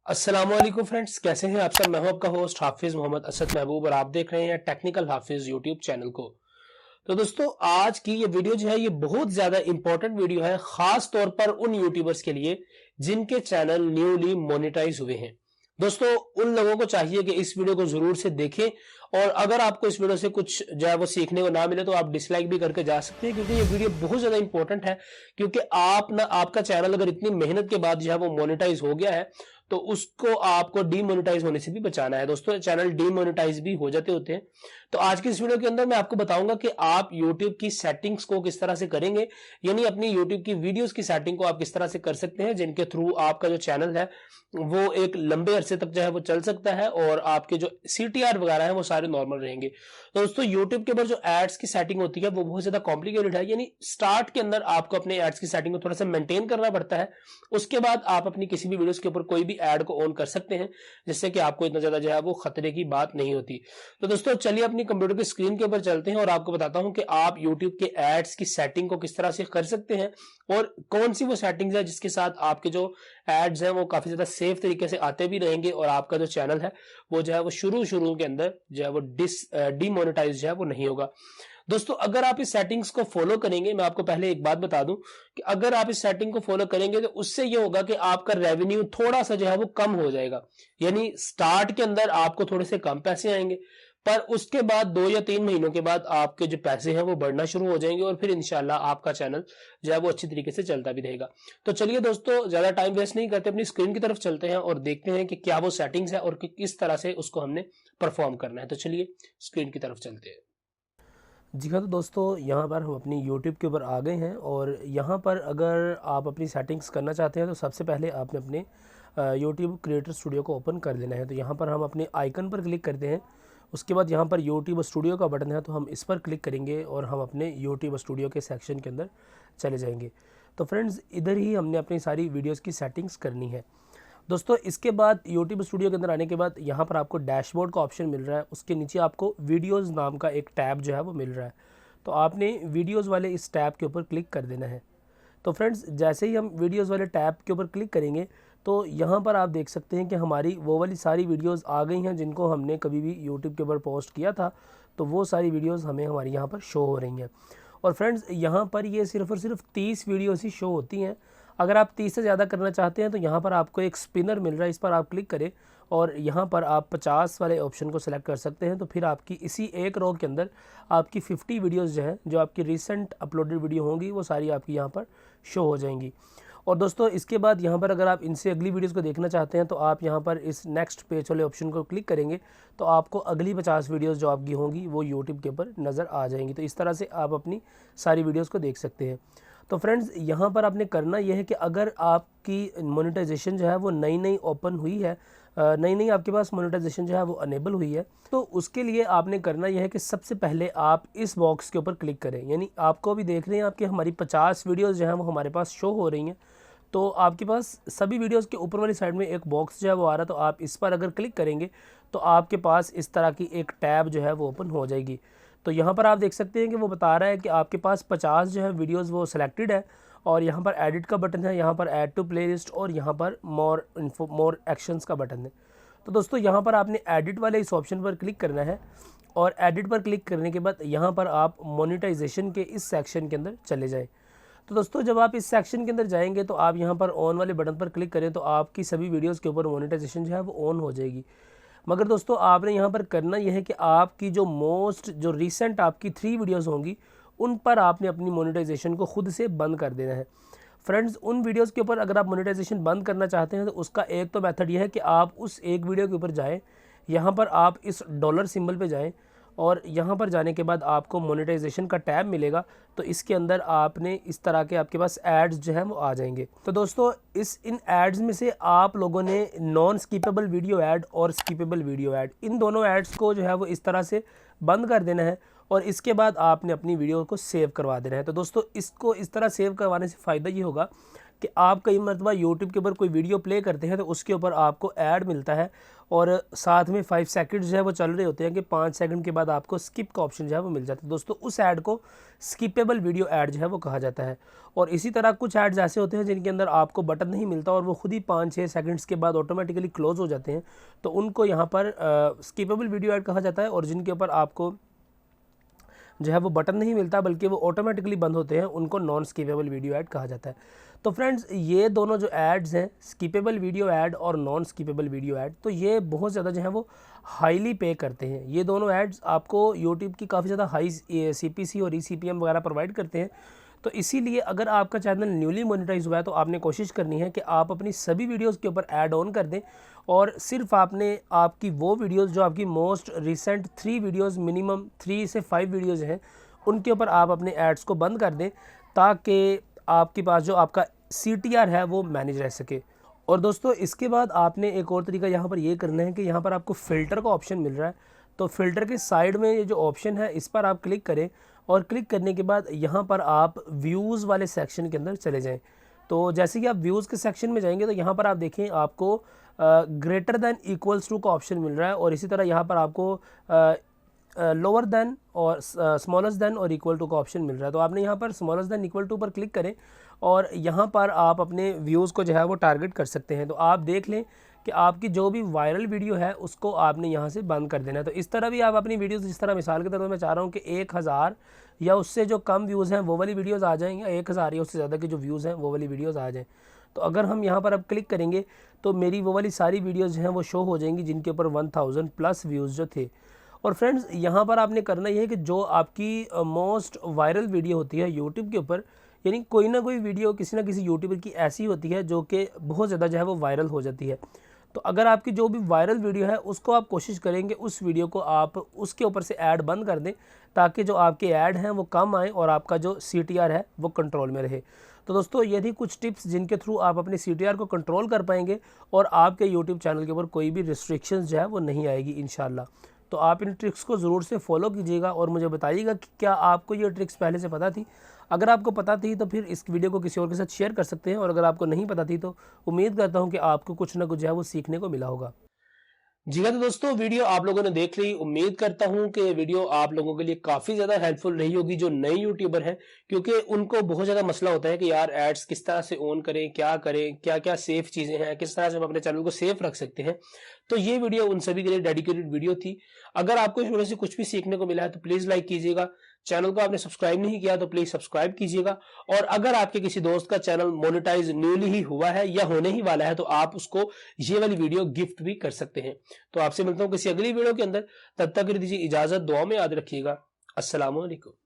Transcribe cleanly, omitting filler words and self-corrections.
अस्सलामुअलैकुम फ्रेंड्स, कैसे हैं आप सब। मैं हूं आपका होस्ट हाफिज मोहम्मद असद महबूब और आप देख रहे हैं टेक्निकल हाफिज यूट्यूब चैनल को। तो दोस्तों, आज की ये वीडियो जो है ये बहुत ज्यादा इंपॉर्टेंट वीडियो है, खास तौर पर उन यूट्यूबर्स के लिए जिनके चैनल न्यूली मोनेटाइज हुए हैं। दोस्तों, उन लोगों को चाहिए कि इस वीडियो को जरूर से देखें, और अगर आपको इस वीडियो से कुछ जो है वो सीखने को ना मिले तो आप डिसलाइक भी करके जा सकते हैं, क्योंकि ये वीडियो बहुत ज्यादा इंपॉर्टेंट है। क्योंकि आप ना, आपका चैनल अगर इतनी मेहनत के बाद जो है वो मोनेटाइज हो गया है तो उसको आपको डीमोनेटाइज होने से भी बचाना है। दोस्तों, चैनल डीमोनेटाइज भी हो जाते होते हैं। तो आज की इस वीडियो के अंदर मैं आपको बताऊंगा कि आप YouTube की सेटिंग्स को किस तरह से करेंगे, यानी अपनी YouTube की वीडियोस की सेटिंग को आप किस तरह से कर सकते हैं, जिनके थ्रू आपका जो चैनल है वो एक लंबे अरसे तक जो है वो चल सकता है और आपके जो CTR वगैरह है वो सारे नॉर्मल रहेंगे। तो दोस्तों, YouTube के ऊपर जो एड्स की सेटिंग होती है वो बहुत ज्यादा कॉम्प्लिकेटेड है, यानी स्टार्ट के अंदर आपको अपने एड्स की सेटिंग को थोड़ा सा मेंटेन करना पड़ता है। उसके बाद आप अपनी किसी भी वीडियोस के ऊपर कोई भी ऐड को ऑन कर सकते हैं, जिससे कि आपको इतना ज्यादा जो है वो खतरे की बात नहीं होती। तो दोस्तों, चलिए अपनी कंप्यूटर की स्क्रीन के ऊपर चलते हैं और आपको बताता हूं कि आप YouTube के एड्स की सेटिंग को किस तरह से कर सकते हैं और कौन सी वो सेटिंग्स है जिसके साथ आपके जो एड्स हैं वो काफी ज्यादा सेफ तरीके से आते भी रहेंगे और आपका जो चैनल है वो जो है वो शुरू शुरू के अंदर जो है वो डीमोनेटाइज जो है वो नहीं होगा। दोस्तों, अगर आप इस सेटिंग्स को फॉलो करेंगे, मैं आपको पहले एक बात बता दूं कि अगर आप इस सेटिंग को फॉलो करेंगे तो उससे ये होगा कि आपका रेवेन्यू थोड़ा सा जो है वो कम हो जाएगा। यानी स्टार्ट के अंदर आपको थोड़े से कम पैसे आएंगे, पर उसके बाद 2 या 3 महीनों के बाद आपके जो पैसे हैं वो बढ़ना शुरू हो जाएंगे और फिर इंशाल्लाह आपका चैनल जो है वो अच्छी तरीके से चलता भी रहेगा। तो चलिए दोस्तों, ज्यादा टाइम वेस्ट नहीं करते, अपनी स्क्रीन की तरफ चलते हैं और देखते हैं कि क्या वो सेटिंग्स है और किस तरह से उसको हमने परफॉर्म करना है। तो चलिए स्क्रीन की तरफ चलते हैं। जी हाँ, तो दोस्तों यहाँ पर हम अपनी YouTube के ऊपर आ गए हैं और यहाँ पर अगर आप अपनी सेटिंग्स करना चाहते हैं तो सबसे पहले आपने अपने YouTube क्रिएटर स्टूडियो को ओपन कर लेना है। तो यहाँ पर हम अपने आइकन पर क्लिक करते हैं। उसके बाद यहाँ पर YouTube स्टूडियो का बटन है, तो हम इस पर क्लिक करेंगे और हम अपने YouTube स्टूडियो के सेक्शन के अंदर चले जाएंगे। तो फ्रेंड्स, इधर ही हमने अपनी सारी वीडियोज़ की सेटिंग्स करनी है। दोस्तों, इसके बाद YouTube स्टूडियो के अंदर आने के बाद यहाँ पर आपको डैशबोर्ड का ऑप्शन मिल रहा है, उसके नीचे आपको वीडियोज़ नाम का एक टैब जो है वो मिल रहा है। तो आपने वीडियोज़ वाले इस टैब के ऊपर क्लिक कर देना है। तो फ्रेंड्स, जैसे ही हम वीडियोज़ वाले टैब के ऊपर क्लिक करेंगे तो यहाँ पर आप देख सकते हैं कि हमारी वो वाली सारी वीडियोज़ आ गई हैं जिनको हमने कभी भी YouTube के ऊपर पोस्ट किया था। तो वो सारी वीडियोज़ हमें हमारी यहाँ पर शो हो रही हैं। और फ्रेंड्स, यहाँ पर ये सिर्फ़ और सिर्फ 30 वीडियोज़ ही शो होती हैं। अगर आप 30 से ज़्यादा करना चाहते हैं तो यहाँ पर आपको एक स्पिनर मिल रहा है, इस पर आप क्लिक करें और यहाँ पर आप 50 वाले ऑप्शन को सिलेक्ट कर सकते हैं। तो फिर आपकी इसी एक रो के अंदर आपकी 50 वीडियोज़ जो हैं, जो आपकी रिसेंट अपलोडेड वीडियो होंगी, वो सारी आपकी यहाँ पर शो हो जाएंगी। और दोस्तों, इसके बाद यहाँ पर अगर आप इनसे अगली वीडियोज़ को देखना चाहते हैं तो आप यहाँ पर इस नेक्स्ट पेज वाले ऑप्शन को क्लिक करेंगे तो आपको अगली 50 वीडियोज़ जो आपकी होंगी वो यूट्यूब के ऊपर नज़र आ जाएंगी। तो इस तरह से आप अपनी सारी वीडियोज़ को देख सकते हैं। तो फ्रेंड्स, यहाँ पर आपने करना यह है कि अगर आपकी मोनेटाइजेशन जो है वो नई नई ओपन हुई है, नई नई आपके पास मोनेटाइजेशन जो है वो अनेबल हुई है, तो उसके लिए आपने करना यह है कि सबसे पहले आप इस बॉक्स के ऊपर क्लिक करें। यानी आपको अभी देख रहे हैं आपकी हमारी 50 वीडियोज़ जो हैं वो हमारे पास शो हो रही हैं। तो आपके पास सभी वीडियोज़ के ऊपर वाली साइड में एक बॉक्स जो है वो आ रहा है, तो आप इस पर अगर क्लिक करेंगे तो आपके पास इस तरह की एक टैब जो है वो ओपन हो जाएगी। तो यहाँ पर आप देख सकते हैं कि वो बता रहा है कि आपके पास 50 जो है वीडियोज़ वो सिलेक्टेड है और यहाँ पर एडिट का बटन है, यहाँ पर ऐड टू प्लेलिस्ट और यहाँ पर मोर एक्शंस का बटन है। तो दोस्तों, यहाँ पर आपने एडिट वाले इस ऑप्शन पर क्लिक करना है और एडिट पर क्लिक करने के बाद यहाँ पर आप मोनेटाइजेशन के इस सेक्शन के अंदर चले जाएँ। तो दोस्तों, जब आप इस सेक्शन के अंदर जाएंगे तो आप यहाँ पर ऑन वाले बटन पर क्लिक करें तो आपकी सभी वीडियोज़ के ऊपर मोनेटाइजेशन जो है वो ऑन हो जाएगी। मगर दोस्तों, आपने यहाँ पर करना यह है कि आपकी जो रीसेंट आपकी 3 वीडियोज़ होंगी उन पर आपने अपनी मोनेटाइजेशन को खुद से बंद कर देना है। फ्रेंड्स, उन वीडियोज़ के ऊपर अगर आप मोनेटाइजेशन बंद करना चाहते हैं तो उसका एक तो मेथड यह है कि आप उस एक वीडियो के ऊपर जाएँ, यहाँ पर आप इस डॉलर सिंबल पे जाएँ और यहाँ पर जाने के बाद आपको मोनेटाइजेशन का टैब मिलेगा। तो इसके अंदर आपने इस तरह के आपके पास एड्स जो हैं वो आ जाएंगे। तो दोस्तों, इन एड्स में से आप लोगों ने नॉन स्किपेबल वीडियो ऐड और स्किपेबल वीडियो ऐड, इन दोनों एड्स को जो है वो इस तरह से बंद कर देना है और इसके बाद आपने अपनी वीडियो को सेव करवा देना है। तो दोस्तों, इसको इस तरह सेव करवाने से फ़ायदा ये होगा कि आप कई मरतबा यूट्यूब के ऊपर कोई वीडियो प्ले करते हैं तो उसके ऊपर आपको ऐड मिलता है और साथ में 5 सेकंड जो है वो चल रहे होते हैं कि 5 सेकंड के बाद आपको स्किप का ऑप्शन जो है वो मिल जाता है। दोस्तों उस ऐड को स्किपेबल वीडियो ऐड जो है वो कहा जाता है। और इसी तरह कुछ ऐड्स ऐसे होते हैं जिनके अंदर आपको बटन नहीं मिलता और वो खुद ही 5-6 सेकंड्स के बाद ऑटोमेटिकली क्लोज हो जाते हैं, तो उनको यहाँ पर स्किपेबल वीडियो ऐड कहा जाता है। और जिनके ऊपर आपको जो है वो बटन नहीं मिलता बल्कि वो ऑटोमेटिकली बंद होते हैं, उनको नॉन स्किपेबल वीडियो ऐड कहा जाता है। तो फ्रेंड्स ये दोनों जो एड्स हैं, स्किपेबल वीडियो ऐड और नॉन स्किपेबल वीडियो ऐड, तो ये बहुत ज़्यादा जो है वो हाईली पे करते हैं। ये दोनों एड्स आपको यूट्यूब की काफ़ी ज़्यादा हाई CPC और ECPM वगैरह प्रोवाइड करते हैं। तो इसीलिए अगर आपका चैनल न्यूली मोनेटाइज हुआ है तो आपने कोशिश करनी है कि आप अपनी सभी वीडियोज़ के ऊपर ऐड ऑन कर दें और सिर्फ आपने आपकी वो वीडियोज़ जो आपकी मोस्ट रिसेंट 3 वीडियोज़, मिनिमम 3 से 5 वीडियोज़ हैं, उनके ऊपर आप अपने एड्स को बंद कर दें ताकि आपके पास जो आपका CTR है वो मैनेज रह सके। और दोस्तों इसके बाद आपने एक और तरीका यहाँ पर ये करना है कि यहाँ पर आपको फ़िल्टर का ऑप्शन मिल रहा है, तो फ़िल्टर के साइड में ये जो ऑप्शन है इस पर आप क्लिक करें और क्लिक करने के बाद यहाँ पर आप व्यूज़ वाले सेक्शन के अंदर चले जाएं। तो जैसे कि आप व्यूज़ के सेक्शन में जाएंगे तो यहाँ पर आप देखें आपको ग्रेटर दैन इक्वल्स टू का ऑप्शन मिल रहा है और इसी तरह यहाँ पर आपको लोअर देन और स्मॉलेस्ट देन और इक्वल टू का ऑप्शन मिल रहा है। तो आपने यहाँ पर स्मॉलेस्ट देन इक्वल टू पर क्लिक करें और यहाँ पर आप अपने व्यूज़ को जो है वो टारगेट कर सकते हैं। तो आप देख लें कि आपकी जो भी वायरल वीडियो है उसको आपने यहाँ से बंद कर देना है। तो इस तरह भी आप अपनी वीडियोस, जिस तरह मिसाल के तौर पर मैं चाह रहा हूँ कि 1000 या उससे जो कम व्यूज़ हैं वो वाली वीडियोज़ आ जाएँ, या 1000 या उससे ज़्यादा के जो व्यूज़ हैं वो वाली वीडियोज़ आ जाएँ। तो अगर हम यहाँ पर अब क्लिक करेंगे तो मेरी वो वाली सारी वीडियोज़ हैं वो शो हो जाएंगी जिनके ऊपर 1000+ व्यूज़ जो थे। और फ्रेंड्स यहाँ पर आपने करना ये है कि जो आपकी मोस्ट वायरल वीडियो होती है यूट्यूब के ऊपर, यानी कोई ना कोई वीडियो किसी ना किसी यूट्यूबर की ऐसी होती है जो कि बहुत ज़्यादा जो है वो वायरल हो जाती है। तो अगर आपकी जो भी वायरल वीडियो है उसको आप कोशिश करेंगे उस वीडियो को आप उसके ऊपर से ऐड बंद कर दें ताकि जो आपके ऐड हैं वो कम आए और आपका जो CTR है वो कंट्रोल में रहे। तो दोस्तों ये थी कुछ टिप्स जिनके थ्रू आप अपने CTR को कंट्रोल कर पाएंगे और आपके यूट्यूब चैनल के ऊपर कोई भी रिस्ट्रिक्शंस जो है वो नहीं आएगी इंशाल्लाह। तो आप इन ट्रिक्स को ज़रूर से फॉलो कीजिएगा और मुझे बताइएगा कि क्या आपको ये ट्रिक्स पहले से पता थी। अगर आपको पता थी तो फिर इस वीडियो को किसी और के साथ शेयर कर सकते हैं, और अगर आपको नहीं पता थी तो उम्मीद करता हूँ कि आपको कुछ ना कुछ जो है वो सीखने को मिला होगा। जी हाँ, तो दोस्तों वीडियो आप लोगों ने देख ली। उम्मीद करता हूं कि वीडियो आप लोगों के लिए काफी ज्यादा हेल्पफुल रही होगी जो नए यूट्यूबर हैं, क्योंकि उनको बहुत ज्यादा मसला होता है कि यार एड्स किस तरह से ऑन करें, क्या करें, क्या क्या सेफ चीजें हैं, किस तरह से हम अपने चैनल को सेफ रख सकते हैं। तो ये वीडियो उन सभी के लिए डेडिकेटेड वीडियो थी। अगर आपको इस वीडियो से कुछ भी सीखने को मिला है तो प्लीज लाइक कीजिएगा। चैनल को आपने सब्सक्राइब नहीं किया तो प्लीज सब्सक्राइब कीजिएगा। और अगर आपके किसी दोस्त का चैनल मोनेटाइज न्यूली ही हुआ है या होने ही वाला है तो आप उसको ये वाली वीडियो गिफ्ट भी कर सकते हैं। तो आपसे मिलता हूं किसी अगली वीडियो के अंदर, तब तक दीजिए इजाजत, दुआ में याद रखिएगा। अस्सलाम वालेकुम।